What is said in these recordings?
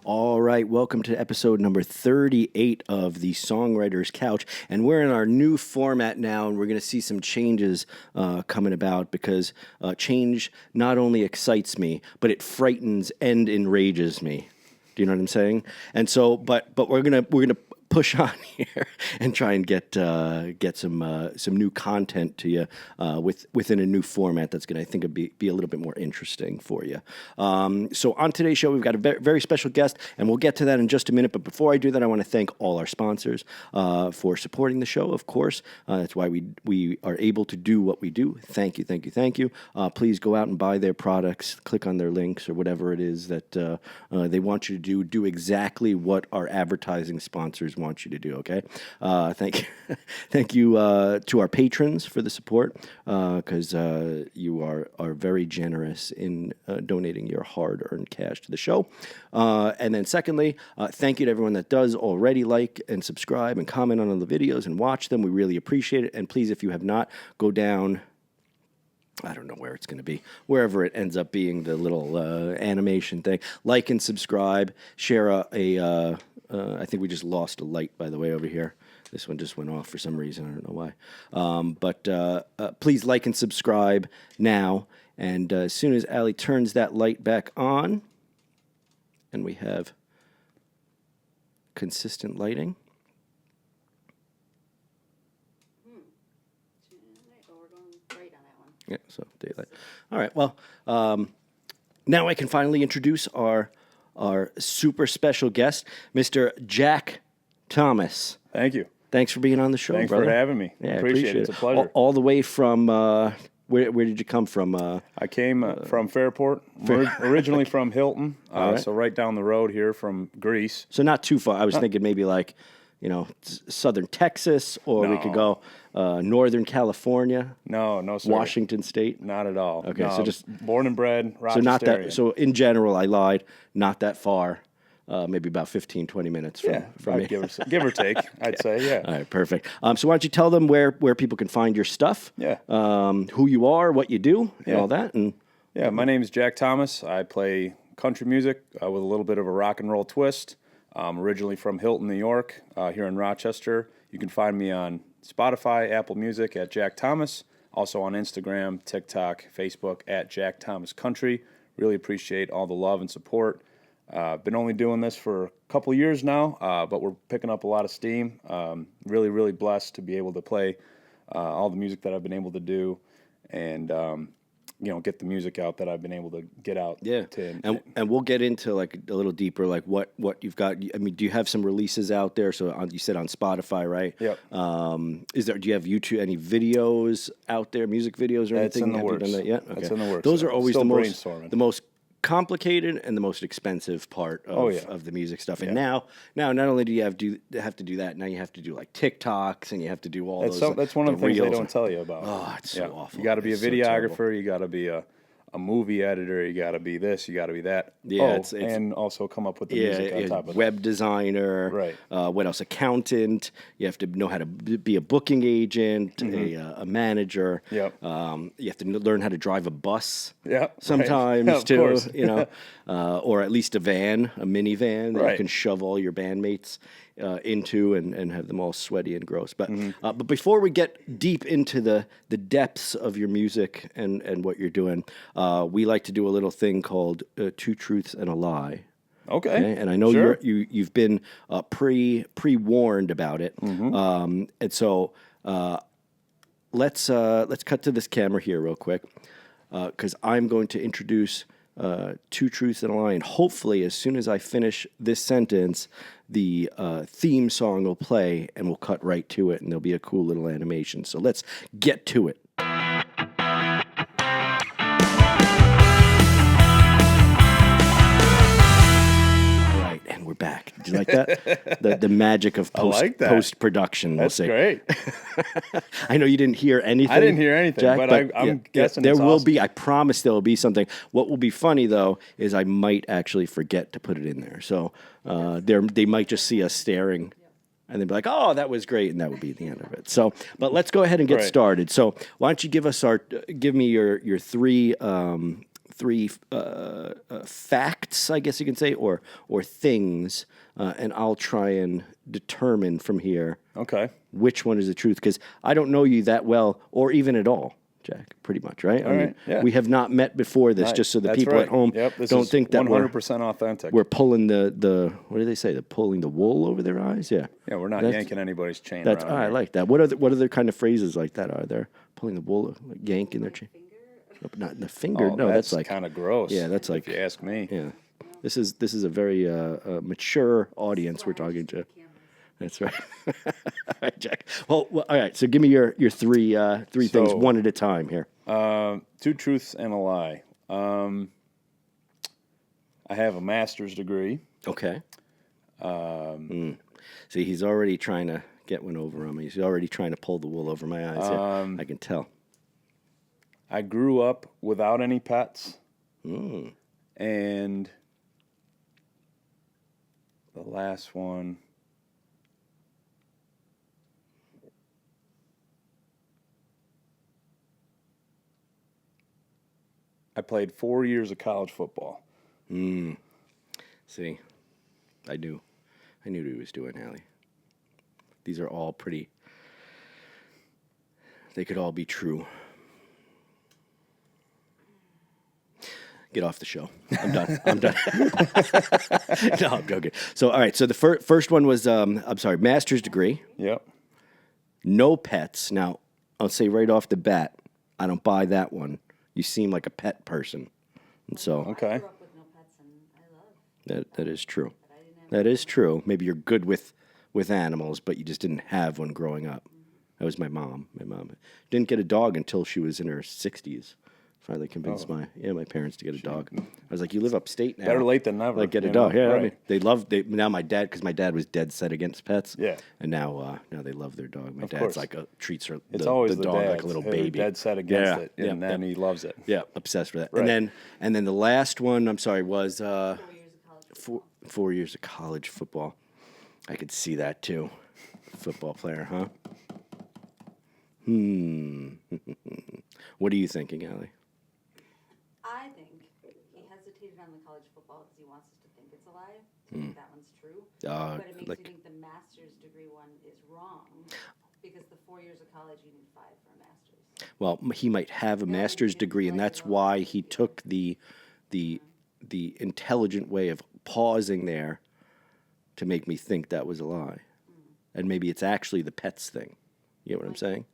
All right, welcome to episode number 38 of the Songwriter's Couch, and we're in our new format now, and we're going to see some changes coming about because change not only excites me, but it frightens and enrages me. Do you know what I'm saying? And so, but we're gonna push on here and try and get some new content to you within a new format that's going to, I think, be a little bit more interesting for you. So on today's show, we've got a very special guest, and we'll get to that in just a minute. But before I do that, I want to thank all our sponsors for supporting the show, of course. That's why we are able to do what we do. Thank you, thank you, thank you. Please go out and buy their products, click on their links or whatever it is that they want you to do. Do exactly what our advertising sponsors want you to do, okay? Thank you to our patrons for the support, because you are very generous in donating your hard-earned cash to the show. And then secondly, thank you to everyone that does already like and subscribe and comment on the videos and watch them. We really appreciate it. And please, if you have not, go down, I don't know where it's going to be, wherever it ends up being, the little animation thing. Like and subscribe. Share I think we just lost a light, by the way, over here. This one just went off for some reason. I don't know why. But please like and subscribe now. And as soon as Allie turns that light back on, and we have consistent lighting. Yeah, so daylight. All right, well, now I can finally introduce our super special guest, Mr. Jack Thomas. Thank you. Thanks for being on the show, Thanks brother. for having me. Yeah, appreciate it. It's a pleasure. All the way from, where did you come from? I came from Fairport, originally from Hilton, right. So right down the road here from Greece. So not too far. I was thinking maybe like, southern Texas, or we could go northern California. No, sir. Washington State. Not at all. Okay, no, so just born and bred, Rochesterian. So not that. So in general, I lied. Not that far. Maybe about 15, 20 minutes from me. Give or take, I'd say, yeah. All right, perfect. So why don't you tell them where people can find your stuff? Yeah. Who you are, what you do, and all that. And yeah, my name is Jack Thomas. I play country music with a little bit of a rock and roll twist. Originally from Hilton, New York, here in Rochester. You can find me on Spotify, Apple Music at Jack Thomas. Also on Instagram, TikTok, Facebook at Jack Thomas Country. Really appreciate all the love and support. Been only doing this for a couple years now, but we're picking up a lot of steam. Really, really blessed to be able to play all the music that I've been able to do, and get the music out that I've been able to get out. Yeah, and we'll get into like a little deeper, like what you've got. I mean, do you have some releases out there? So you said on Spotify, right? Yep. Do you have YouTube, any videos out there, music videos or anything? That's in the works. Have you done that yet? Okay. That's in the works. Those are always the most complicated and the most expensive part of the music stuff. And now not only do you have to do that, now you have to do like TikToks, and you have to do all those. That's one of the things they don't tell you about. Oh, it's so awful. You got to be a videographer. So you got to be a movie editor. You got to be this. You got to be that. Yeah, and also come up with the music on top of web designer. Right. What else? Accountant. You have to know how to be a booking agent, a manager. Yep. You have to learn how to drive a bus. Yeah. Sometimes right. too. Course. Or at least a minivan that right. you can shove all your bandmates into and have them all sweaty and gross. But but before we get deep into the depths of your music and what you're doing, we like to do a little thing called Two Truths and a Lie. Okay. And I know sure. you've been pre-warned about it. And so let's cut to this camera here real quick, because I'm going to introduce Two Truths and a Lie, and hopefully as soon as I finish this sentence, the theme song will play, and we'll cut right to it, and there'll be a cool little animation. So let's get to it. we're back. Did you like that? The magic of like that. post production. That's great. I know you didn't hear anything. I didn't hear anything, Jack, but I'm guessing there it's will awesome. be. I promise there will be something. What will be funny though is I might actually forget to put it in there. So they might just see us staring. And they'd be like, "Oh, that was great," and that would be the end of it. So, but let's go ahead and get Right. started. So, why don't you give me your three facts, I guess you can say, or things, and I'll try and determine from here Okay. which one is the truth, because I don't know you that well, or even at all, Jack. Pretty much, right? All right, yeah. We have not met before this, just so the That's people right. at home This don't is think that 100% authentic. we're pulling the what do they say? The pulling the wool over their eyes? Yeah. Yeah, we're not That's- yanking anybody's chain That's around I here. like that. What other kind of phrases like that are there? Pulling the wool, like yanking their chain. Nope, not in the finger. Oh, no, that's like kind of gross. Yeah, that's like if you ask me. yeah. This is a very mature audience we're talking to. That's right. All right, Jack. Well, all right. So give me your three things So- one at a time here. 2 truths and a lie. I have a master's degree. Okay. See, he's already trying to get one over on me. He's already trying to pull the wool over my eyes. Yeah, I can tell. I grew up without any pets. And the last one. I played 4 years of college football. See, I knew what he was doing, Allie. These are all pretty. They could all be true. Get off the show. I'm done. I'm done. No, I'm joking. So, all right. So the first one was, I'm sorry, master's degree, Yep. no pets. Now, I'll say right off the bat, I don't buy that one. You seem like a pet person, and so Okay. I grew up with no pets, and I love. that is true. But I didn't have That is true. Maybe you're good with animals, but you just didn't have one growing up. That was my mom. My mom didn't get a dog until she was in her 60s. Finally convinced my parents to get a dog. I was like, "You live upstate now. Better late than never, Like, get a you dog." know? Yeah, I Right. mean, now my dad, because my dad was dead set against pets. Yeah. And now they love their dog. My dad's course. like treats her It's always the the dog dads like a little who are baby. dead set against Yeah, it, and yeah, then yeah. he loves it. Yeah, obsessed with that. Right. And then the last one, I'm sorry, was 4 years of college. 4 years of college football. I could see that too. Football player, huh? What are you thinking, Allie? I think he hesitated on the college football because he wants us to think it's a lie. I think that one's true. But it makes like- me think the master's degree one is wrong because the 4 years of college you need 5 for a master's. Well, he might have a master's degree, and that's why he took the intelligent way of pausing there to make me think that was a lie. And maybe it's actually the pets thing. You know what I'm saying?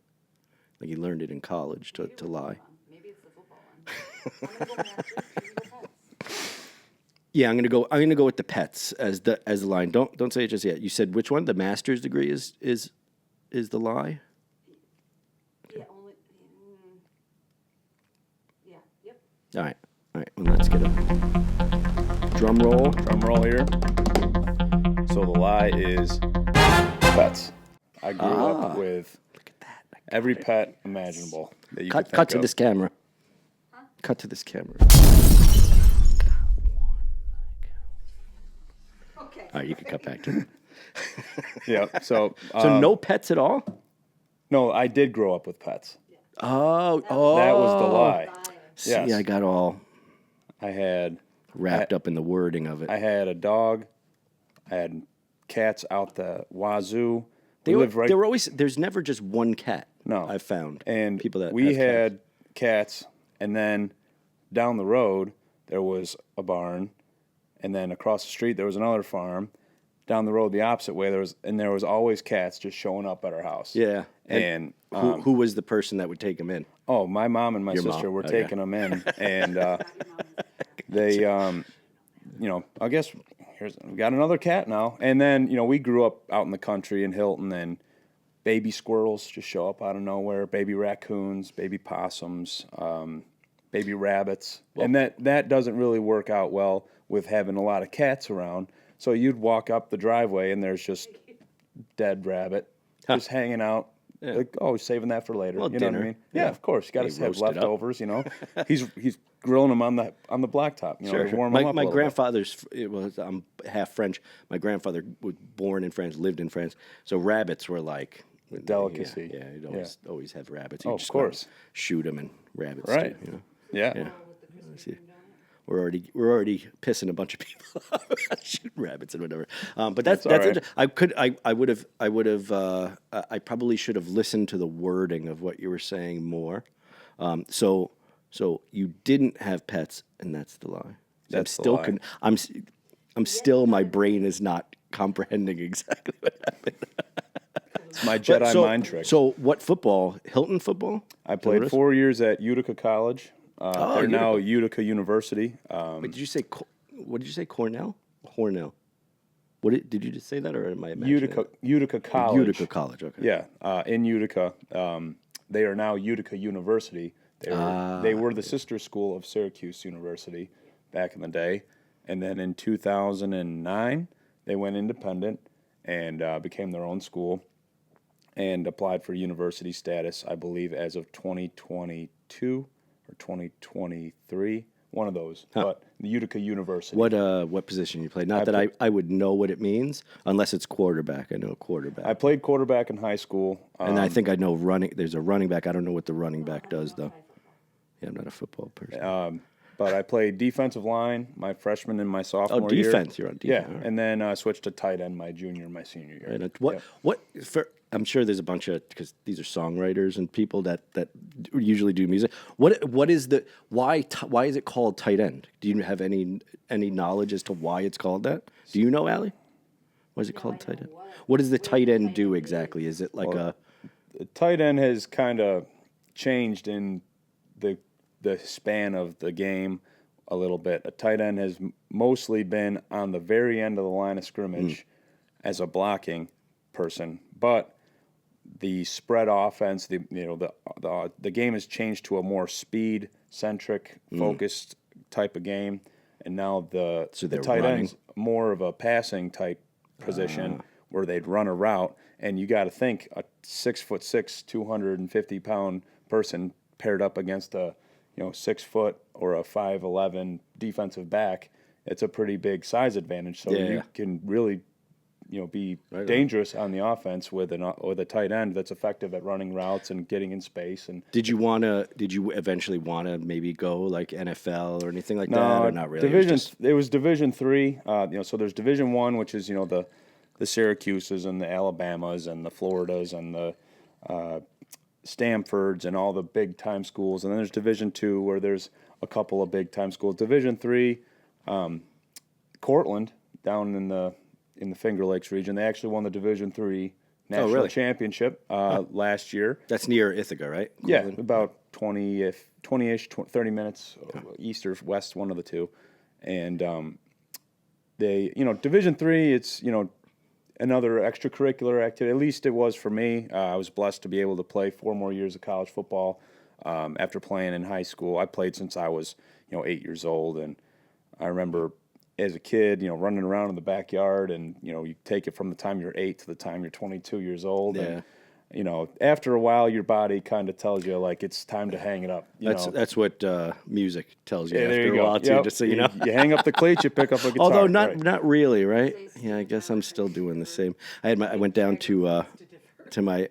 Like he learned it in college to lie. Maybe it's the football one. I'm gonna go master's. You can go pets. Yeah, I'm gonna go with the pets as the line. Don't say it just yet. You said which one? The master's degree is the lie? Yeah, only. Yeah. Yep. All right. Well, let's get a drum roll. Drum roll here. So the lie is pets. I grew up with Look at that. every pet imaginable that you could think Cut to of. this camera. Cut to this camera. Okay. All right, you can cut back to it. Yeah. So, So no pets at all? no, I did grow up with pets. Oh. That was the lie. See, Yes. I got all I had wrapped up in the wording of it. I had a dog. I had cats out the wazoo. They We were, lived right there were always there's never just one cat. No. I've found and people that we have cats. had cats, and then down the road there was a barn, and then across the street there was another farm. Down the road the opposite way there was always cats just showing up at our house. Yeah. And Who was the person that would take them in? oh, my mom and my Your sister mom. were Okay. taking them in, and they I guess we got another cat now. And then we grew up out in the country in Hilton, and baby squirrels just show up out of nowhere, baby raccoons, baby possums, baby rabbits. And that doesn't really work out well with having a lot of cats around. So you'd walk up the driveway and there's just dead rabbit just hanging out. Yeah. Like, oh, saving that for later. Well, you know dinner. what I mean? Yeah. Yeah, of course. You got They to have roast it up. leftovers. You know, he's grilling them on the blacktop. You know, to warm them up. My a little grandfather's, I'm half French. My grandfather was born in France, lived in France. So rabbits were like delicacy. Yeah, you'd always have rabbits. Oh, You'd of just go out course. and shoot them and rabbits. bit. Right. Too, you know? Yeah. Yeah. With the Krispy Kreme donut. We're already pissing a bunch of people off shooting rabbits and whatever. But that's all right. I probably should have listened to the wording of what you were saying more. So you didn't have pets, and that's the lie. That's the lie. I'm still my brain is not comprehending exactly what happened. It's my Jedi mind trick. So what football? Hilton football? I played 4 years at Utica College. They're now Utica University. Wait, did you say what did you say? Cornell? Hornell. Did you just say that, or am I imagining Utica College. Utica College. Okay. Yeah, in Utica. They are now Utica University. They were the sister school of Syracuse University back in the day. And then in 2009, they went independent and became their own school and applied for university status, I believe, as of 2022 or 2023, one of those. But the Utica University. What position you played? Not that I would know what it means unless it's quarterback. I know quarterback. I played quarterback in high school. And I think I know running. There's a running back. I don't know what the running back does though. Yeah, I'm not a football person. But I played defensive line my freshman and my sophomore year. Defense. You're on defense. Yeah, and then switched to tight end my junior and my senior year. And I'm sure there's a bunch of, because these are songwriters and people that usually do music. What is why is it called tight end? Do you have any knowledge as to why it's called that? Do you know, Allie? Why is it called tight end? What does the tight end do exactly? Is it like The tight end has kind of changed in the span of the game a little bit. A tight end has mostly been on the very end of the line of scrimmage as a blocking person, but the spread offense, the game has changed to a more speed centric, focused type of game, and now the tight end's more of a passing type position where they'd run a route, and you got to think a 6'6", 250-pound person paired up against a 6 foot or a 5'11" defensive back, it's a pretty big size advantage. So you can really be dangerous on the offense with a tight end that's effective at running routes and getting in space. And did you eventually want to maybe go like NFL or anything like that, or not really? It was Division III. So there's Division I, which is the Syracuses and the Alabamas and the Floridas and the Stanfords and all the big time schools, and then there's Division II where there's a couple of big time schools. Division III, Cortland down in the Finger Lakes region, they actually won the Division III national championship last year. That's near Ithaca, right? Cortland. Yeah, about 20-ish, 30 minutes east or west, one of the two. And they, Division III, it's another extracurricular activity. At least it was for me. I was blessed to be able to play 4 more years of college football after playing in high school. I played since I was 8 years old, and I remember as a kid, running around in the backyard, and you take it from the time you're 8 to the time you're 22 years old. Yeah. And after a while, your body kind of tells you like it's time to hang it up. That's what music tells you there after you a while too. Yep. Just so you know, you hang up the cleats, you pick up a guitar. although not really, right? Yeah, I guess I'm still doing the same. I went down to my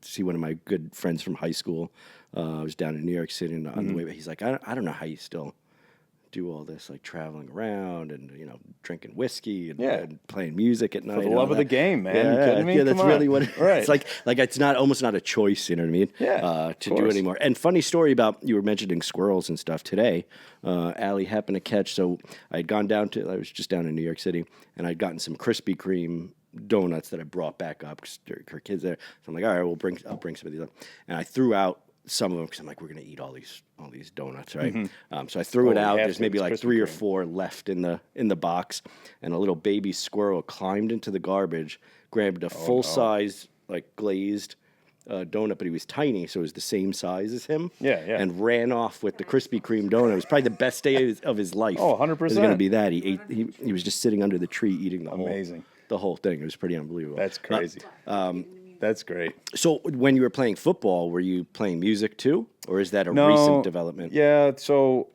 see one of my good friends from high school. I was down in New York City, and on the way, he's like, I don't know how you still do all this, like traveling around and drinking whiskey and playing music at night. For the love of the game, man. You kidding me? Yeah, that's really what right. It's like it's not almost not a choice, you know what I mean? Yeah, to do anymore. And funny story about, you were mentioning squirrels and stuff today. Allie happened to catch, so I was just down in New York City, and I'd gotten some Krispy Kreme donuts that I brought back up because her kids there. So I'm like, all right, I'll bring some of these up. And I threw out some of them because I'm like, we're gonna eat all these donuts, right? So I threw it out. There's maybe like 3 or 4 left in the box, and a little baby squirrel climbed into the garbage, grabbed a full size like glazed donut, but he was tiny, so it was the same size as him. Yeah, yeah. And ran off with the Krispy Kreme donut. It was probably the best day of his life. Oh, 100%. It was going to be that. He was just sitting under the tree eating Amazing. the whole thing. It was pretty unbelievable. That's crazy. That's great. So when you were playing football, were you playing music too? Or is that a recent development? Yeah, so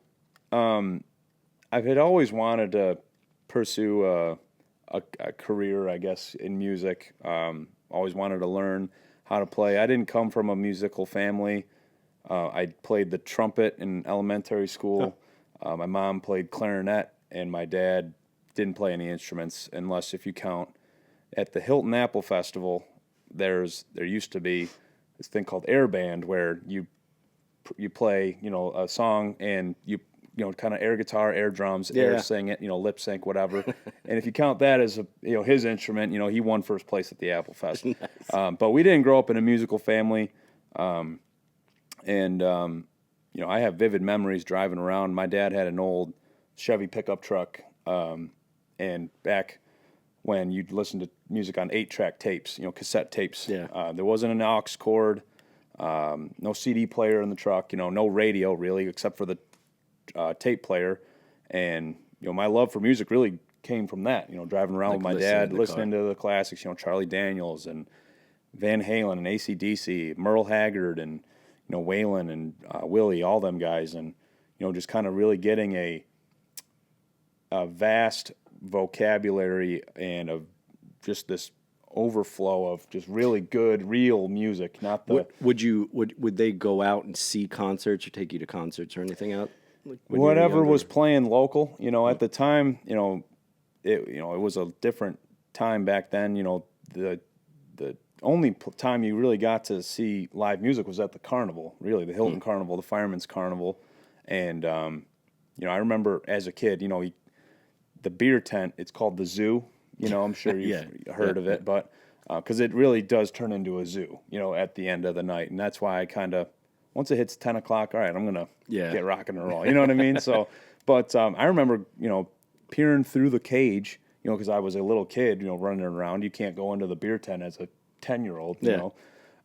I had always wanted to pursue a career, I guess, in music. Always wanted to learn how to play. I didn't come from a musical family. I played the trumpet in elementary school. My mom played clarinet, and my dad didn't play any instruments, unless if you count at the Hilton Apple Festival. There used to be this thing called air band, where you play, a song, and you kind of air guitar, air drums, air sing it, lip sync, whatever. And if you count that as his instrument, he won first place at the Apple Fest. Nice. But we didn't grow up in a musical family. And I have vivid memories driving around. My dad had an old Chevy pickup truck. And back when you'd listen to music on 8-track tapes, cassette tapes. Yeah. There wasn't an aux cord, no CD player in the truck, no radio really, except for the tape player. And, my love for music really came from that, driving around with my dad, listening to the classics, Charlie Daniels and Van Halen and AC/DC, Merle Haggard and, Waylon and Willie, all them guys. And, just kind of really getting a vast vocabulary and of just this overflow of just really good, real music. Not the would they go out and see concerts or take you to concerts or anything out? Whatever was playing local, at the time, it was a different time back then. The only time you really got to see live music was at the carnival, really, the Hilton Carnival, the Fireman's Carnival. And, I remember as a kid, the beer tent, it's called the Zoo. I'm sure you've heard of it, but because it really does turn into a zoo, at the end of the night. And that's why I kind of, once it hits 10 o'clock, all right, I'm going to get rocking and roll. You know what I mean? So, but I remember, peering through the cage, because I was a little kid, running around. You can't go into the beer tent as a 10-year-old, you know.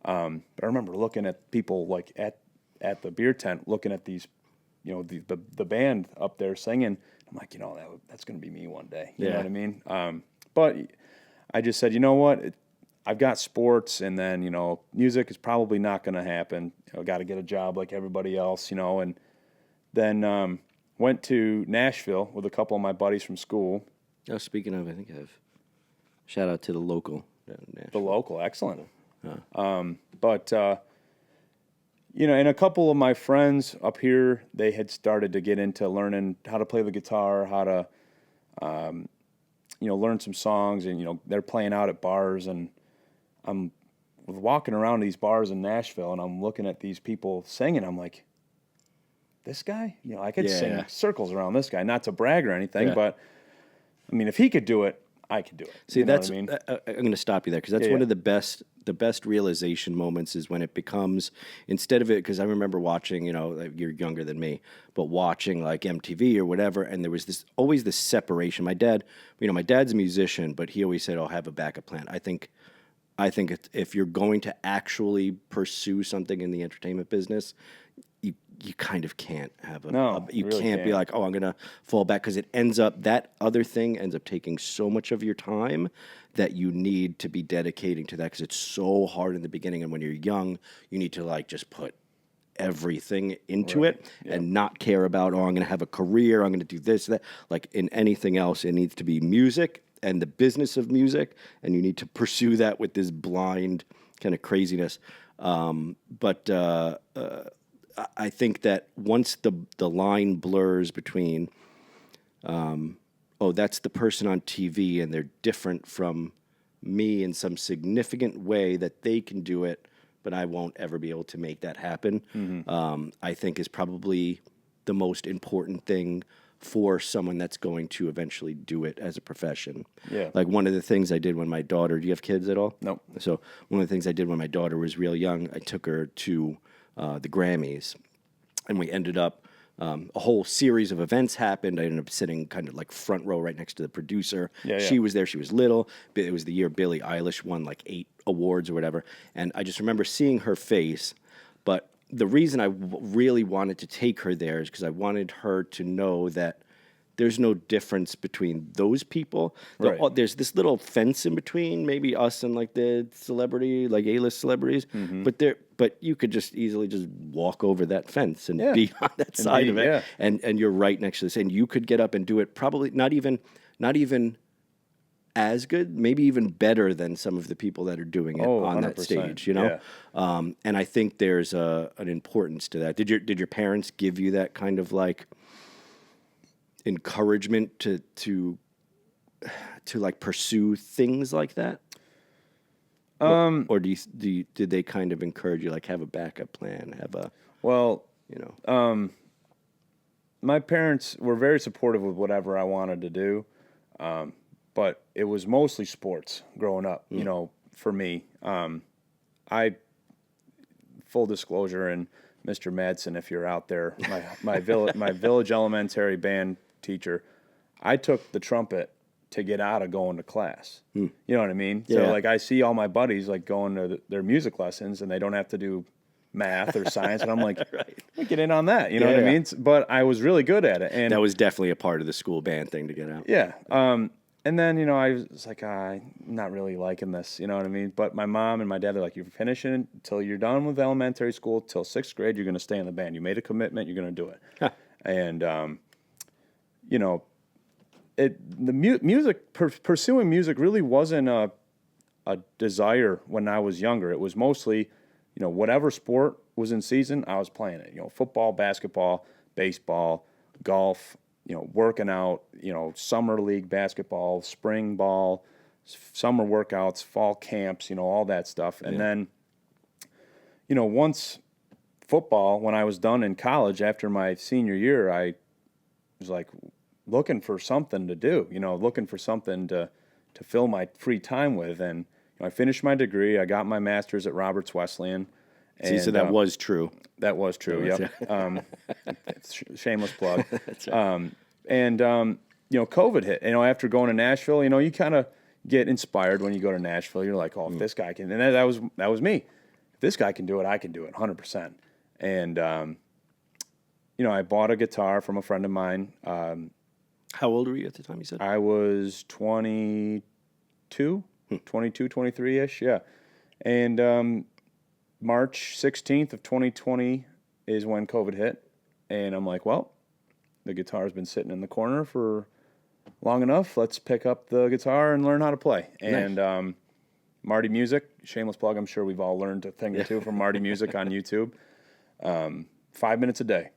But I remember looking at people like at the beer tent, looking at these, the band up there singing. I'm like, that's going to be me one day. You know what I mean? But I just said, you know what? I've got sports, and then, music is probably not going to happen. I got to get a job like everybody else, and then went to Nashville with a couple of my buddies from school. Oh, speaking of, I think I've shout out to the local. The local, excellent. But and a couple of my friends up here, they had started to get into learning how to play the guitar, how to, learn some songs, and, they're playing out at bars, and I'm walking around these bars in Nashville, and I'm looking at these people singing. I'm like, this guy, I could sing circles around this guy, not to brag or anything, but I mean, if he could do it, I could do it. See, that's, what I mean? I'm going to stop you there, because that's one of the best realization moments is when it becomes, instead of it, because I remember watching, you're younger than me, but watching like MTV or whatever, and there was always this separation. My dad, my dad's a musician, but he always said, have a backup plan. I think if you're going to actually pursue something in the entertainment business, you kind of can't have you really can't be like, I'm going to fall back, because that other thing ends up taking so much of your time that you need to be dedicating to that, because it's so hard in the beginning. And when you're young, you need to just put everything into it and not care about, I'm going to have a career, I'm going to do this, that. Like in anything else, it needs to be music and the business of music, and you need to pursue that with this blind kind of craziness. I think that once the line blurs between, that's the person on TV and they're different from me in some significant way that they can do it, but I won't ever be able to make that happen, I think is probably the most important thing for someone that's going to eventually do it as a profession. Yeah. Like one of the things I did when my daughter, do you have kids at all? No. So one of the things I did when my daughter was real young, I took her to the Grammys, and we ended up, a whole series of events happened. I ended up sitting kind of like front row right next to the producer. She was there. She was little. It was the year Billie Eilish won like 8 awards or whatever. And I just remember seeing her face. But the reason I really wanted to take her there is because I wanted her to know that there's no difference between those people. Right. There's this little fence in between, maybe us and like the celebrity, like A-list celebrities. But you could just easily just walk over that fence and be on that side of it. Yeah. And you're right next to this. And you could get up and do it probably not even as good, maybe even better than some of the people that are doing it on that 100%. stage, you know? And I think there's an importance to that. Did your parents give you that kind of like encouragement to like pursue things like that? Or did they kind of encourage you, like have a backup plan, my parents were very supportive with whatever I wanted to do. But it was mostly sports growing up, you know, for me. Full disclosure, and Mr. Madsen, if you're out there, my village elementary band teacher, I took the trumpet to get out of going to class. You know what I mean? Yeah. So like I see all my buddies like going to their music lessons and they don't have to do math or science, and I'm like, let me get in on that. You know what I mean? But I was really good at it, and that was definitely a part of the school band thing to get out. Yeah. And then, you know, I was like, I'm not really liking this, you know what I mean? But my mom and my dad are like, you're finishing until you're done with elementary school, till 6th grade, you're going to stay in the band. You made a commitment, you're going to do it. Huh. And, you know, pursuing music really wasn't a desire when I was younger. It was mostly, you know, whatever sport was in season, I was playing it. You know, football, basketball, baseball, golf, you know, working out, you know, summer league basketball, spring ball, summer workouts, fall camps, you know, all that stuff. And then, you know, once football, when I was done in college after my senior year, I was like looking for something to do, you know, looking for something to fill my free time with. And you know, I finished my degree. I got my master's at Roberts Wesleyan. See, so that was true. That was true. Yep. Shameless plug. That's right. You know, COVID hit. You know, after going to Nashville, you know, you kind of get inspired when you go to Nashville. You're like, oh, if this guy can, and that was me. If this guy can do it, I can do it, 100%. And you know, I bought a guitar from a friend of mine. How old were you at the time? You said I was 22, 23-ish. Yeah, and March 16th of 2020 is when COVID hit, and I'm like, well, the guitar's been sitting in the corner for long enough. Let's pick up the guitar and learn how to play. Nice. And Marty Music, shameless plug, I'm sure we've all learned a thing or two from Marty Music on YouTube. 5 minutes a day.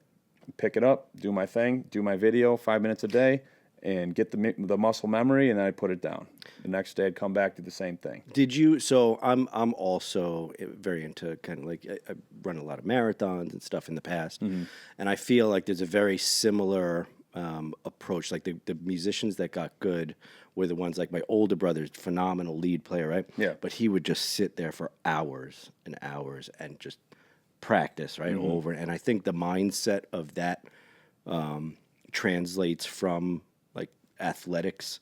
Pick it up, do my thing, do my video, 5 minutes a day, and get the muscle memory, and then I put it down. The next day I'd come back, do the same thing. Did you? So I'm also very into kind of like I run a lot of marathons and stuff in the past, and I feel like there's a very similar approach. Like the musicians that got good were the ones like my older brother's phenomenal lead player, right? Yeah. But he would just sit there for hours and hours and just practice, right, over. And I think the mindset of that translates from like athletics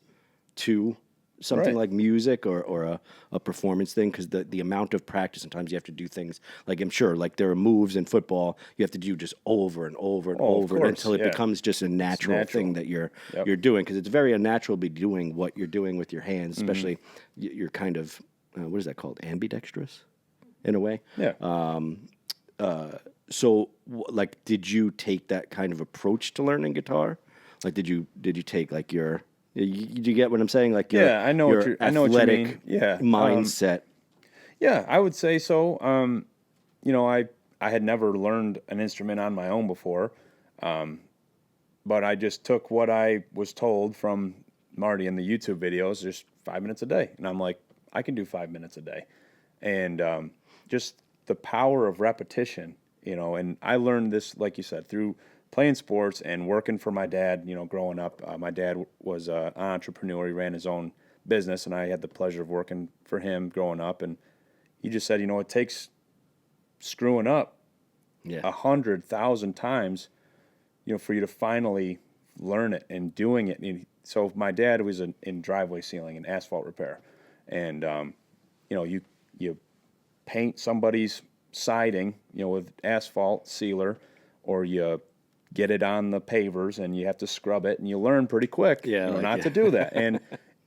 to something like music or a performance thing, because the amount of practice, sometimes you have to do things like, I'm sure like there are moves in football you have to do just over and over and over until it becomes just a natural thing that you're doing, because it's very unnatural to be doing what you're doing with your hands, especially you're kind of what is that called, ambidextrous in a way. So like, did you take that kind of approach to learning guitar? Like, did you take like you get what I'm saying? Like, I know what you mean. Yeah, mindset. I would say so. You know, I had never learned an instrument on my own before, but I just took what I was told from Marty in the YouTube videos, just 5 minutes a day, and I'm like, I can do 5 minutes a day, and just the power of repetition. You know, and I learned this, like you said, through playing sports and working for my dad, you know, growing up. My dad was an entrepreneur. He ran his own business, and I had the pleasure of working for him growing up. And he just said, you know, it takes screwing up 100,000 times, you know, for you to finally learn it and doing it. And so my dad was in driveway sealing and asphalt repair. And, you know, you paint somebody's siding, with asphalt sealer, or you get it on the pavers and you have to scrub it, and you learn pretty quick not to do that. And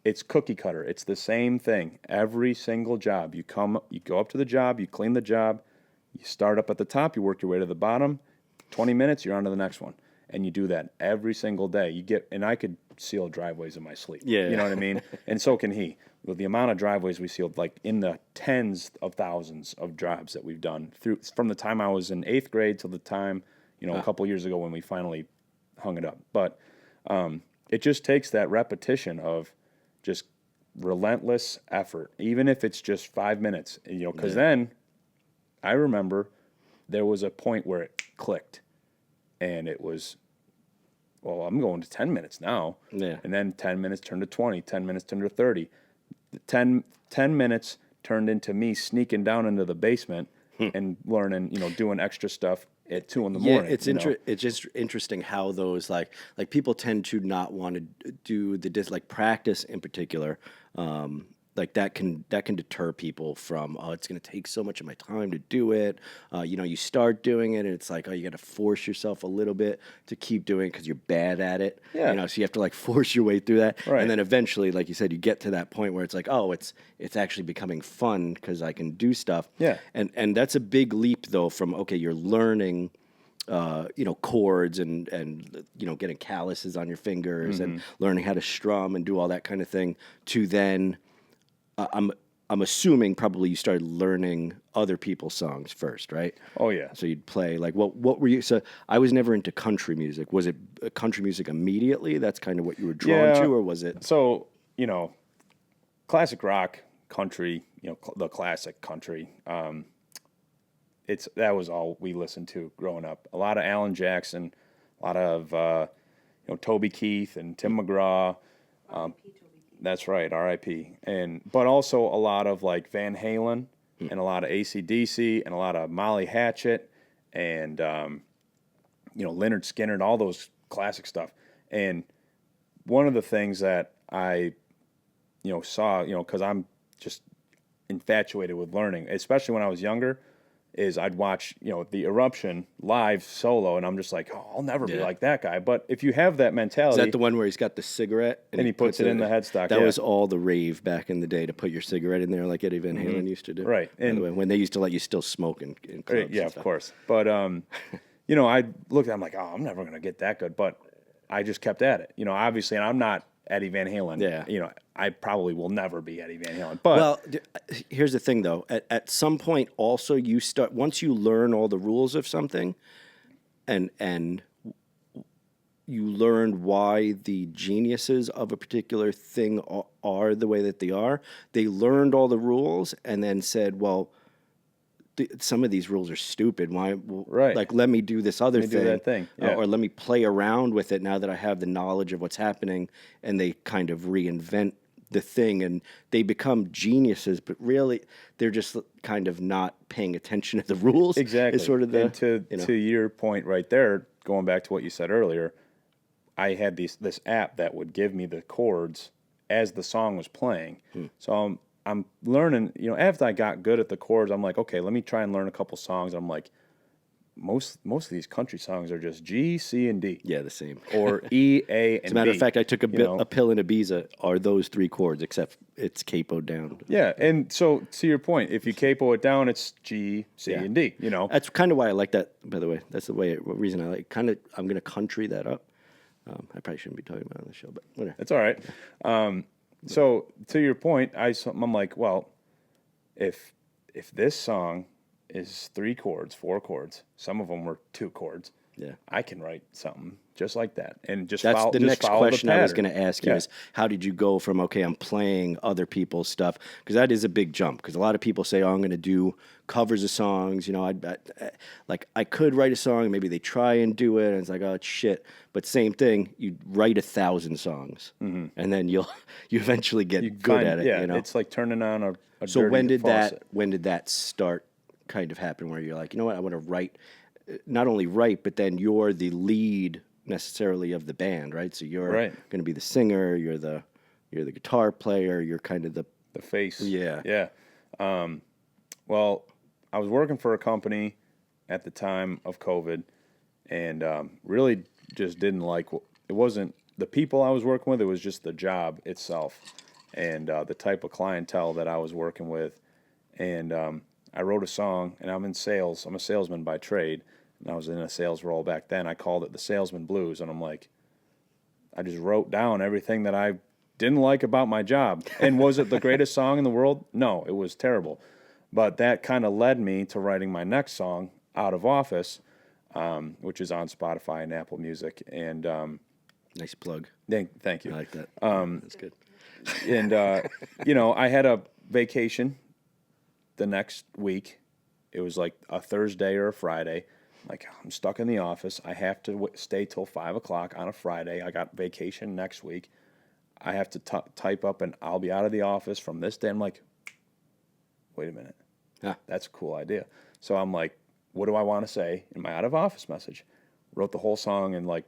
it's cookie cutter. It's the same thing. Every single job. You go up to the job, you clean the job, you start up at the top, you work your way to the bottom, 20 minutes, you're on to the next one. And you do that every single day. And I could seal driveways in my sleep. Yeah. You know what I mean? And so can he. With the amount of driveways we sealed, like in the tens of thousands of jobs that we've done from the time I was in 8th grade till the time, a couple years ago when we finally hung it up. But it just takes that repetition of just relentless effort, even if it's just 5 minutes, because then I remember there was a point where it clicked. And it was, well, I'm going to 10 minutes now. Yeah. And then 10 minutes turned to 20, 10 minutes turned to 30. 10 minutes turned into me sneaking down into the basement and learning, doing extra stuff at 2 in the morning. It's it's just interesting how those like people tend to not want to do the practice in particular. Like that can deter people from, it's going to take so much of my time to do it. You start doing it and it's like, you got to force yourself a little bit to keep doing it because you're bad at it. Yeah. So you have to force your way through that. Right. And then eventually, like you said, you get to that point where it's like, it's actually becoming fun because I can do stuff. Yeah. And that's a big leap though from, you're learning chords and getting calluses on your fingers and learning how to strum and do all that kind of thing to then I'm assuming probably you started learning other people's songs first, right? Oh yeah. So you'd play what were you? So I was never into country music. Was it country music immediately? That's kind of what you were drawn to, or was it? So classic rock, country, the classic country. That was all we listened to growing up. A lot of Alan Jackson, a lot of Toby Keith and Tim McGraw. That's right, R.I.P. But also a lot of Van Halen and a lot of AC/DC and a lot of Molly Hatchet and Lynyrd Skynyrd, all those classic stuff. And one of the things that I saw, because I'm just infatuated with learning, especially when I was younger, is I'd watch, the Eruption live solo, and I'm just like, I'll never be like that guy. But if you have that mentality... Is that the one where he's got the cigarette? And he puts it in the headstock, That was all the rave back in the day, to put your cigarette in there like Eddie Van Halen used to do. Right. And when they used to let you still smoke in clubs. Yeah, of course. But, I looked at it, I'm like, I'm never going to get that good. But I just kept at it. Obviously, and I'm not Eddie Van Halen. Yeah. I probably will never be Eddie Van Halen. But here's the thing, though. At some point, also, once you learn all the rules of something, and you learn why the geniuses of a particular thing are the way that they are. They learned all the rules and then said, well, some of these rules are stupid. Why? Right. Let me do this other thing. Do that thing. Yeah. Or let me play around with it now that I have the knowledge of what's happening. And they kind of reinvent the thing, and they become geniuses, but really they're just kind of not paying attention to the rules. Exactly. It's sort of and to your point right there, going back to what you said earlier, I had this app that would give me the chords as the song was playing. So I'm learning, after I got good at the chords, I'm like, okay, let me try and learn a couple songs. I'm like, most of these country songs are just G, C, and D. Yeah, the same. Or E, A, and B. As a matter of fact, I took a pill in Ibiza. Are those 3 chords, except it's capoed down. Yeah, and so to your point, if you capo it down, it's G, C, and D. That's kind of why I like that. By the way, that's the reason I like. I'm going to country that up. I probably shouldn't be talking about it on the show, but whatever. That's all right. So to your point, I'm like, well, if this song is 3 chords, 4 chords, some of them were 2 chords. Yeah, I can write something just like that, and just that's follow, the just next follow question the I was going to ask you is how did you go from I'm playing other people's stuff, because that is a big jump, because a lot of people say, I'm going to do covers of songs. I could write a song, maybe they try and do it, and it's like, oh, it's shit. But same thing, you write 1,000 songs, and then you eventually get good at it. Yeah, it's like turning on a So dirty faucet. when did that start kind of happen, where you're like, you know what, I want to write, not only write, but then you're the lead necessarily of the band, right? So you're going to be the singer, you're the guitar player, you're kind of the face. Yeah. Yeah. Well, I was working for a company at the time of COVID, and really just didn't like it. Wasn't the people I was working with; it was just the job itself, and the type of clientele that I was working with. And I wrote a song, and I'm in sales. I'm a salesman by trade, and I was in a sales role back then. I called it the Salesman Blues, and I'm like, I just wrote down everything that I didn't like about my job. And was it the greatest song in the world? No, it was terrible. But that kind of led me to writing my next song, Out of Office, which is on Spotify and Apple Music. And Nice plug. thank you. I like that. That's good. And, I had a vacation the next week. It was like a Thursday or a Friday. Like, I'm stuck in the office. I have to stay till 5 o'clock on a Friday. I got vacation next week. I have to type up, and I'll be out of the office from this day. I'm like, wait a minute. Yeah. That's a cool idea. So I'm like, what do I want to say in my out of office message? Wrote the whole song in like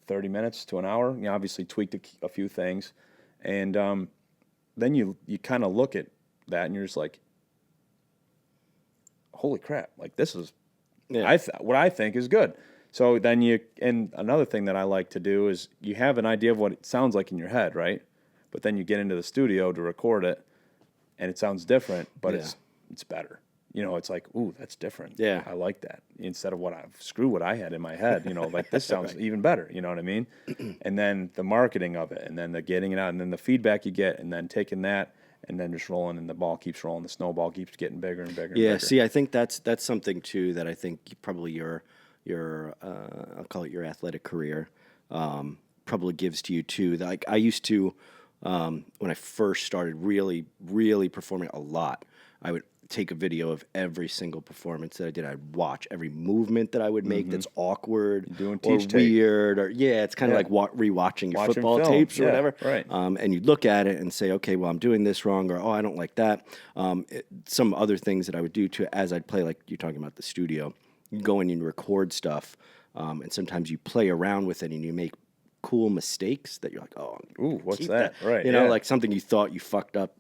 30 minutes to an hour. Obviously tweaked a few things. And then you kind of look at that and you're just like, holy crap, like this is what I think is good. So then and another thing that I like to do is you have an idea of what it sounds like in your head, right? But then you get into the studio to record it, and it sounds different, but it's better. It's like, ooh, that's different. Yeah. I like that. Instead of what I had in my head, like this sounds even better, you know what I mean? And then the marketing of it, and then the getting it out, and then the feedback you get, and then taking that and then just rolling, and the ball keeps rolling, the snowball keeps getting bigger and bigger and bigger. See, I think that's something too that I think probably your I'll call it your athletic career probably gives to you too. Like I used to when I first started really, really performing a lot, I would take a video of every single performance that I did. I'd watch every movement that I would make that's awkward or weird, or it's kind of like rewatching your football tapes or whatever. Right. And you look at it and say, okay, well, I'm doing this wrong, or I don't like that. Some other things that I would do too, as I'd play, like you're talking about the studio, you go in and record stuff, and sometimes you play around with it and you make cool mistakes that you're like, oh, ooh, what's that? Right. Like something you thought you fucked up.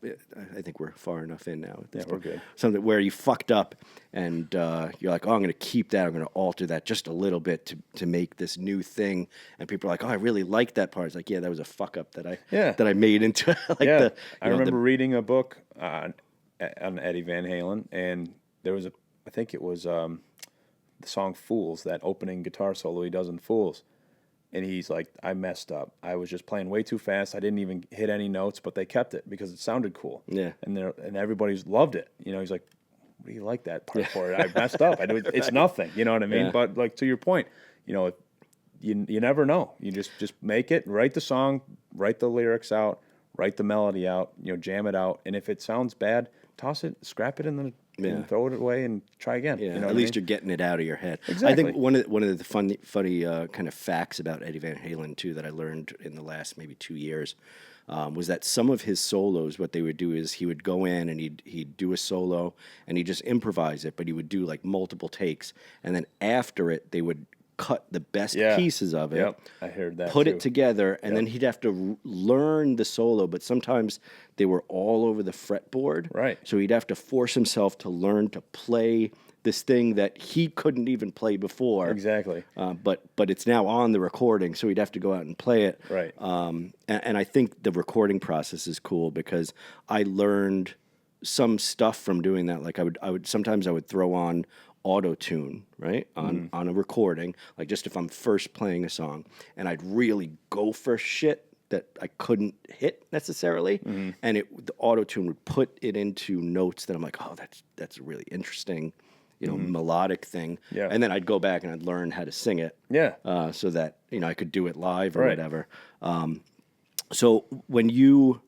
I think we're far enough in now. We're good. Something where you fucked up and you're like, oh, I'm going to keep that. I'm going to alter that just a little bit to make this new thing. And people are like, oh, I really like that part. It's like, that was a fuck up that I made into like I remember reading a book on Eddie Van Halen, and there was I think it was the song Fools, that opening guitar solo he does in Fools. And he's like, I messed up. I was just playing way too fast. I didn't even hit any notes, but they kept it because it sounded cool. Yeah. And everybody's loved it. He's like, what do you like that part for? I messed up. It's nothing. You know what I mean? Yeah. But like to your point, you never know. You just make it, write the song, write the lyrics out, write the melody out, jam it out. And if it sounds bad, toss it, scrap it and throw it away and try again. Yeah, at least you're getting it out of your head. Exactly. I think one of the funny kind of facts about Eddie Van Halen too that I learned in the last maybe 2 years was that some of his solos, what they would do is he would go in and he'd do a solo and he'd just improvise it, but he would do like multiple takes, and then after it they would cut the best pieces of it. Yep, I heard that. Put it together, and then he'd have to learn the solo. But sometimes they were all over the fretboard, right? So he'd have to force himself to learn to play this thing that he couldn't even play before. Exactly. But it's now on the recording, so he'd have to go out and play it. Right. And I think the recording process is cool because I learned some stuff from doing that. Like I would sometimes throw on auto-tune, right, on a recording, like just if I'm first playing a song, and I'd really go for shit that I couldn't hit necessarily, and the auto-tune would put it into notes that I'm like, oh, that's really interesting, melodic thing, and then I'd go back and I'd learn how to sing it, so that I could do it live or whatever. So when you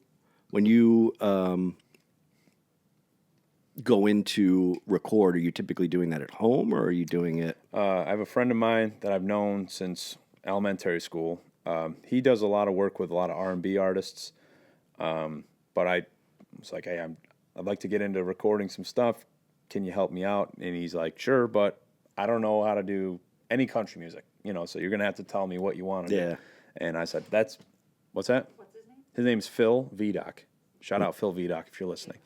go into record, are you typically doing that at home, or are you doing it? I have a friend of mine that I've known since elementary school. He does a lot of work with a lot of R&B artists, but I was like, hey, I'd like to get into recording some stuff. Can you help me out? And he's like, sure, but I don't know how to do any country music, so you're going to have to tell me what you want to do. And I said, what's that? What's his name? His name's Phil Vidoc. Shout out Phil Vidoc if you're listening.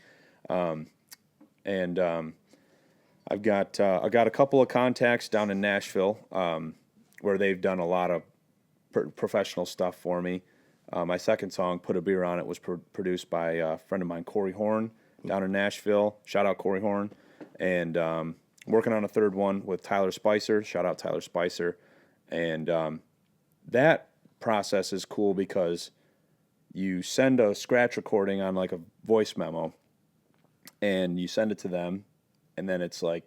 and I got a couple of contacts down in Nashville where they've done a lot of professional stuff for me. My second song, Put a Beer on It, was produced by a friend of mine, Corey Horn, down in Nashville. Shout out Corey Horn. And working on a third one with Tyler Spicer. Shout out Tyler Spicer. And that process is cool because you send a scratch recording on like a voice memo, and you send it to them, and then it's like,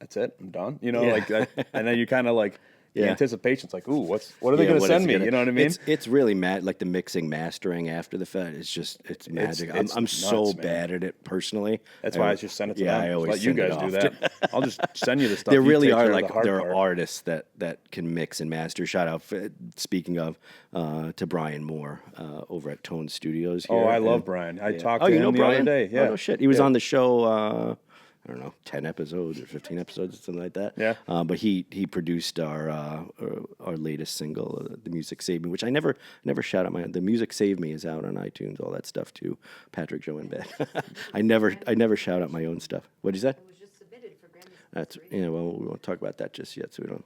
that's it, I'm done. You know, like, and then you kind of like, the anticipation's like, ooh, what are they going to send me? You know what I mean? It's really like the mixing, mastering after the fact. It's magic. I'm nuts, so man. bad at it personally. That's why I just send it to them. I always let you send it guys do off. that. I'll just send you the stuff. There You really take are care of like the hard there part. are artists that can mix and master. Shout out, speaking of, to Brian Moore over at Tone Studios. Here. Oh, I love Brian. I talked to you him know the Brian? other day. Yeah. Oh, no shit. He was on the show. I don't know, 10 episodes or 15 episodes or something like that. Yeah. But he produced our latest single, "The Music Saved Me," which I never shout out "The Music Saved Me" is out on iTunes, all that stuff too. Patrick, Joe, and Ben. I never shout out my own stuff. What did you say? It was just submitted for Grammy. That's well, we won't talk about that just yet, so we don't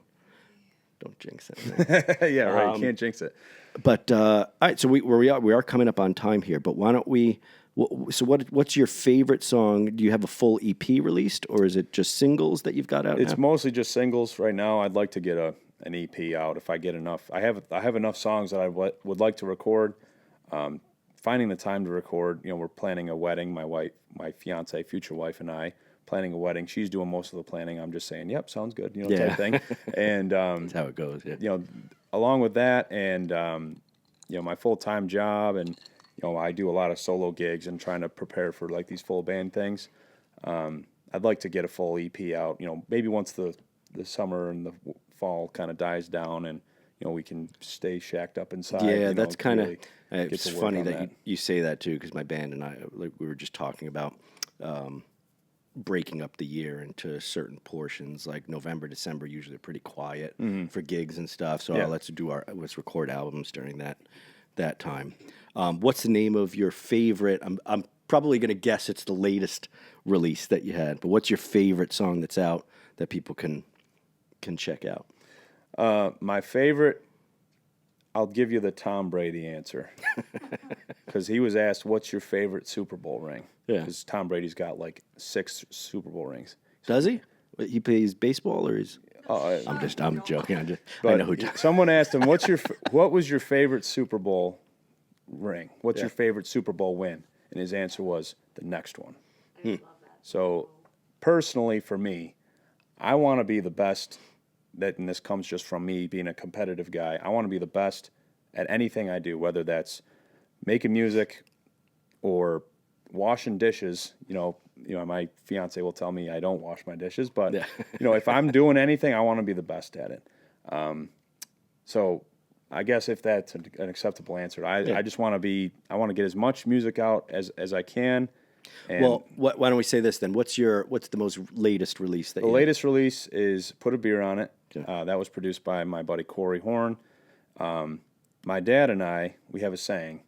jinx it. Yeah, right. You can't jinx it. But all right, so we are coming up on time here. But why don't we? So what's your favorite song? Do you have a full EP released, or is it just singles that you've got out? It's now? mostly just singles right now. I'd like to get an EP out if I get enough. I have enough songs that I would like to record. Finding the time to record. We're planning a wedding. My fiance, future wife, and I planning a wedding. She's doing most of the planning. I'm just saying, yep, sounds good. Type thing. And That's how it goes. Yeah. Along with that, and my full-time job, and I do a lot of solo gigs and trying to prepare for like these full band things. I'd like to get a full EP out. Maybe once the summer and the fall kind of dies down, and we can stay shacked up inside. Yeah, that's kind of. really It's get to work funny on that you say that too, because my band and I, like we were just talking about. Breaking up the year into certain portions, like November, December, usually pretty quiet for gigs and stuff. So Yeah. let's record albums during that time. What's the name of your favorite? I'm probably gonna guess it's the latest release that you had, but what's your favorite song that's out that people can check out? My favorite, I'll give you the Tom Brady answer. Because he was asked, what's your favorite Super Bowl ring? Yeah. Because Tom Brady's got like 6 Super Bowl rings. Does he? He plays baseball, or is? Oh, I'm joking. I but know who. Someone asked him, what was your favorite Super Bowl ring? What's your favorite Super Bowl win? And his answer was the next one. I love that. So personally for me, I want to be the best, and this comes just from me being a competitive guy. I want to be the best at anything I do, whether that's making music or washing dishes. My fiance will tell me I don't wash my dishes, but if I'm doing anything, I want to be the best at it. So I guess if that's an acceptable answer, I just want to I want to get as much music out as I can. And Well, why don't we say this then? What's the most latest release that the latest release is Put a Beer on It. That was produced by my buddy Corey Horn. My dad and I, we have a saying,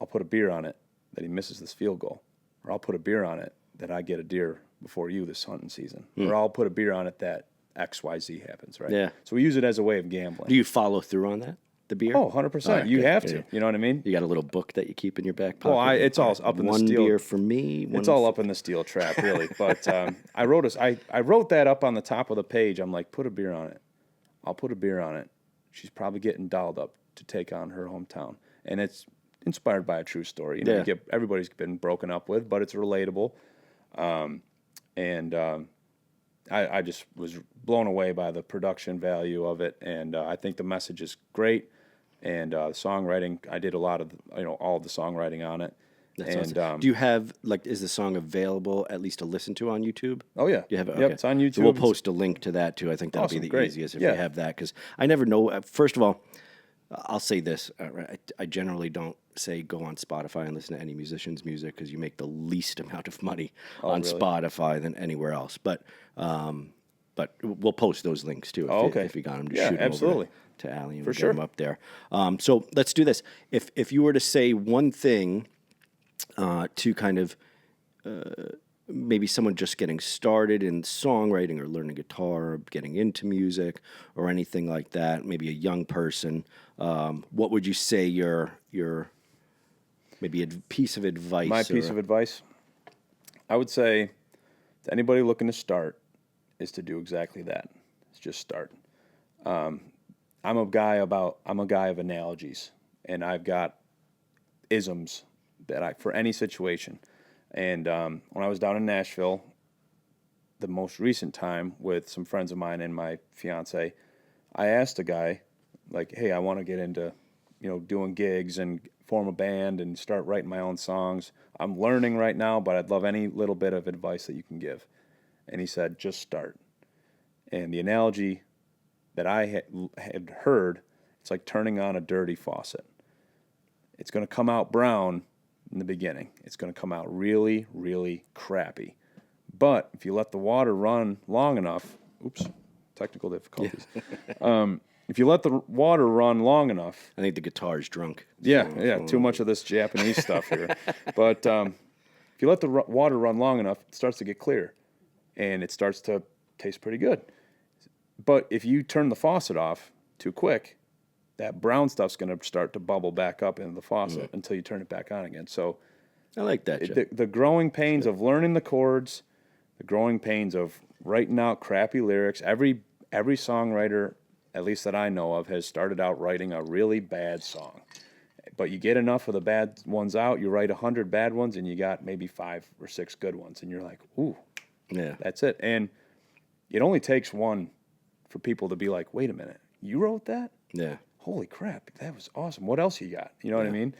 I'll put a beer on it that he misses this field goal. Or I'll put a beer on it that I get a deer before you this hunting season. Or I'll put a beer on it that XYZ happens, right? Yeah. So we use it as a way of gambling. Do you follow through on that? The beer? Oh, 100%. All right, You good. have to. Yeah. You know what I mean? You got a little book that you keep in your back pocket? Well, it's all up in the one steel. One beer for me. It's all up in the steel trap, really. But I wrote that up on the top of the page. I'm like, put a beer on it. I'll put a beer on it. She's probably getting dolled up to take on her hometown. And it's inspired by a true story. Everybody's been broken up with, but it's relatable. I just was blown away by the production value of it. And I think the message is great. And songwriting, I did a lot of, all of the songwriting on it. That's and awesome. Do you have, is the song available at least to listen to on YouTube? Oh, yeah. You have it? Yep, Okay. it's on YouTube. So we'll post a link to that, too. I think that'll Awesome, be the great. easiest if Yeah. you have that, because I never know. First of all, I'll say this. I generally don't say go on Spotify and listen to any musician's music, because you make the least amount of money on really? Spotify than anywhere else. But we'll post those links, too, if you got them. Just Yeah, shoot them absolutely. over to Allie and For we'll get sure. them up there. So let's do this. If you were to say one thing to kind of maybe someone just getting started in songwriting or learning guitar or getting into music or anything like that, maybe a young person, what would you say your maybe a piece of advice? My piece of advice, I would say to anybody looking to start is to do exactly that. It's just start. I'm a guy of analogies, and I've got isms that for any situation. And when I was down in Nashville, the most recent time with some friends of mine and my fiance, I asked a guy, like, hey, I want to get into, doing gigs and form a band and start writing my own songs. I'm learning right now, but I'd love any little bit of advice that you can give. And he said, just start. And the analogy that I had heard, it's like turning on a dirty faucet. It's going to come out brown in the beginning. It's going to come out really, really crappy. But if you let the water run long enough, technical difficulties. Yeah. If you let the water run long enough, I think the guitar's drunk. Yeah, too much of this Japanese stuff here. But if you let the water run long enough, it starts to get clear, and it starts to taste pretty good. But if you turn the faucet off too quick, that brown stuff's going to start to bubble back up into the faucet until you turn it back on again. So I like that. The growing pains of learning the chords, the growing pains of writing out crappy lyrics. Every songwriter, at least that I know of, has started out writing a really bad song. But you get enough of the bad ones out, you write 100 bad ones, and you got maybe 5 or 6 good ones. And you're like, ooh, yeah, that's it. And it only takes one for people to be like, wait a minute, you wrote that? Yeah. Holy crap, that was awesome. What else you got? You know what I mean?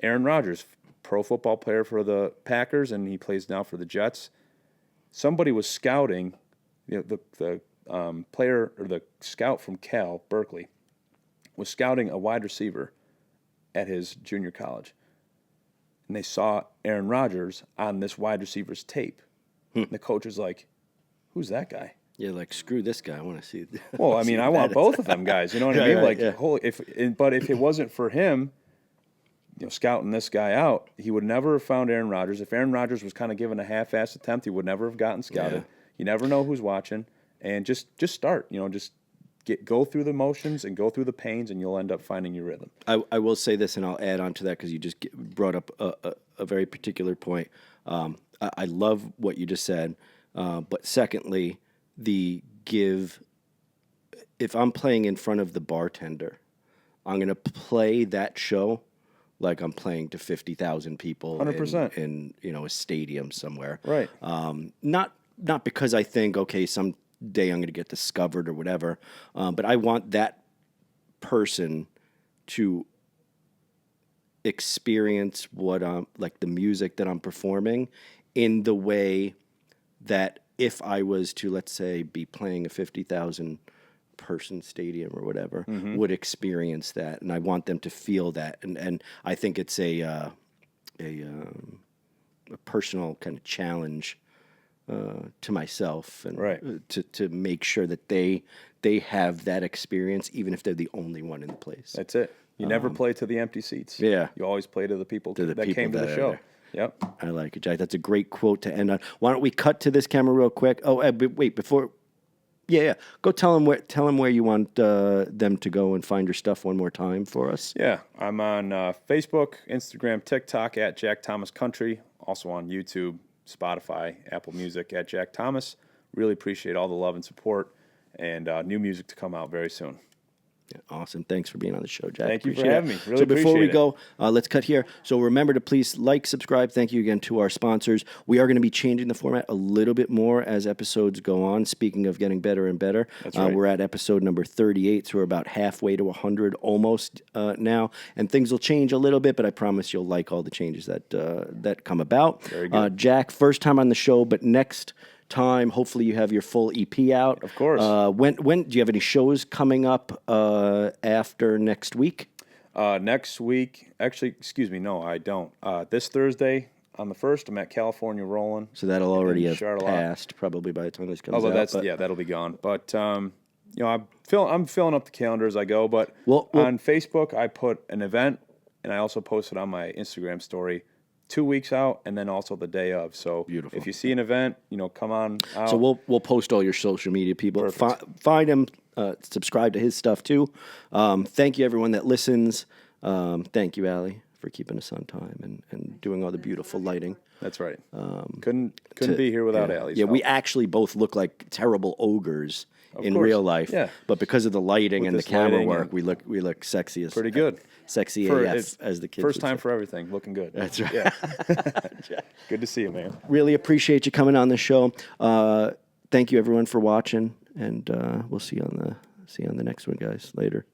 Aaron Rodgers, pro football player for the Packers, and he plays now for the Jets. Somebody was scouting, the player or the scout from Cal, Berkeley, was scouting a wide receiver at his junior college. And they saw Aaron Rodgers on this wide receiver's tape. And the coach was like, who's that guy? Yeah, like, screw this guy. I want to see. Well, I mean, I want both of them guys. You know what I mean? Like, but if it wasn't for him, scouting this guy out, he would never have found Aaron Rodgers. If Aaron Rodgers was kind of given a half-assed attempt, he would never have gotten scouted. Yeah. You never know who's watching, and just start. Just go through the motions and go through the pains, and you'll end up finding your rhythm. I will say this, and I'll add on to that because you just brought up a very particular point. I love what you just said, but secondly, if I'm playing in front of the bartender, I'm going to play that show like I'm playing to 50,000 people 100%. in a stadium somewhere. Right. Not because I think, okay, someday I'm going to get discovered or whatever, but I want that person to experience what like the music that I'm performing in the way that if I was to, let's say, be playing a 50,000 person stadium or whatever, would experience that, and I want them to feel that, and I think it's a personal kind of challenge to myself, and right. to make sure that they have that experience, even if they're the only one in the place. That's it. You never play to the empty seats. Yeah, you always play to the people that came to the show. Yep. I like it, Jack. That's a great quote to end on. Why don't we cut to this camera real quick? Oh, wait, before... Yeah. Go tell them where you want them to go and find your stuff one more time for us. Yeah. I'm on Facebook, Instagram, TikTok at Jack Thomas Country. Also on YouTube, Spotify, Apple Music at Jack Thomas. Really appreciate all the love and support, and new music to come out very soon. Yeah, awesome. Thanks for being on the show, Jack. Thank you for having me. Really so before we appreciate go, let's cut here. So remember to please like, subscribe. Thank you again to our sponsors. We are going to be changing the format a little bit more as episodes go on. Speaking of getting better and better, that's right. We're at episode number 38, so we're about halfway to 100 almost now. And things will change a little bit, but I promise you'll like all the changes that come about. Very good. Jack, first time on the show, but next time, hopefully you have your full EP out. Of course. When do you have any shows coming up after next week? Next week, actually, excuse me, no, I don't. This Thursday on the 1st, I'm at California Rolling. So that'll already have passed probably by the time this comes out. That'll be gone. But I'm filling up the calendar as I go. But on Facebook, I put an event, and I also posted on my Instagram story 2 weeks out, and then also the day of. So Beautiful. if you see an event, come on out. So we'll post all your social media, people. Perfect. Find him, subscribe to his stuff too. Thank you, everyone that listens. Thank you, Allie, for keeping us on time and doing all the beautiful lighting. That's right. Couldn't be here without Allie's help. We actually both look like terrible ogres in course. real life. Yeah. But because of the lighting With and the this camera lighting work, and- we look sexy as Pretty good. Sexy For AF, as the kids First would time say. for everything. Looking good. That's right. Yeah. Good to see you, man. Really appreciate you coming on the show. Thank you, everyone, for watching, and we'll see you on the next one, guys. Later.